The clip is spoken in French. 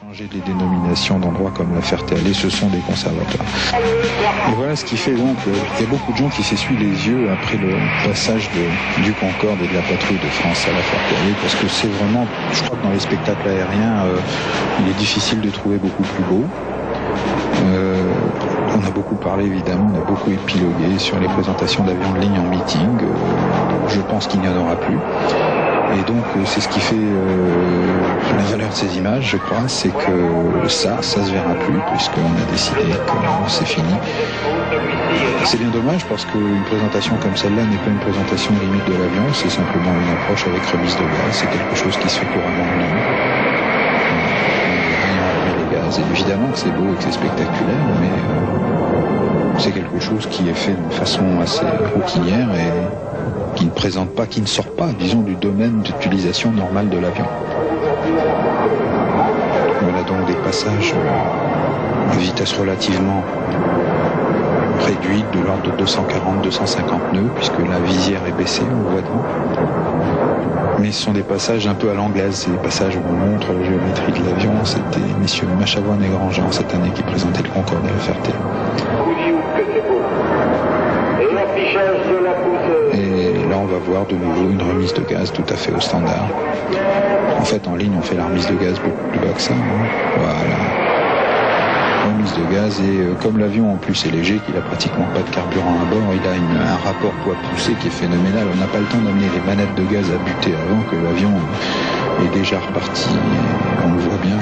Changer les dénominations d'endroits comme la Ferté-Alais, ce sont des conservatoires. Et voilà ce qui fait donc, il y a beaucoup de gens qui s'essuient les yeux après le passage du Concorde et de la patrouille de France à la Ferté-Alais, parce que c'est vraiment, je crois que dans les spectacles aériens, il est difficile de trouver beaucoup plus beau. On a beaucoup parlé évidemment, on a beaucoup épilogué sur les présentations d'avions de ligne en meeting. Je pense qu'il n'y en aura plus. Et donc c'est ce qui fait la valeur de ces images, je crois, c'est que ça se verra plus, puisqu'on a décidé que c'est fini. C'est bien dommage parce qu'une présentation comme celle-là n'est pas une présentation limite de l'avion, c'est simplement une approche avec remise de gaz, c'est quelque chose qui se fait couramment en ligne. Les gaz. Et évidemment que c'est beau et que c'est spectaculaire, mais c'est quelque chose qui est fait de façon assez routinière et qui ne présente pas, qui ne sort pas, disons, du domaine d'utilisation normale de l'avion. Voilà donc des passages à vitesse relativement réduite, de l'ordre de 240-250 nœuds, puisque la visière est baissée, on voit devant. Mais ce sont des passages un peu à l'anglaise, c'est des passages où on montre la géométrie de l'avion. C'était messieurs Machavoine et Grandjean cette année qui présentaient le Concorde à la Ferté. Et là on va voir de nouveau une remise de gaz tout à fait au standard. En fait en ligne on fait la remise de gaz beaucoup plus bas que ça. Voilà. Remise de gaz et comme l'avion en plus est léger, qu'il a pratiquement pas de carburant à bord, il a un rapport poids-poussée qui est phénoménal. On n'a pas le temps d'amener les manettes de gaz à buter avant que l'avion est déjà reparti. Et on le voit bien,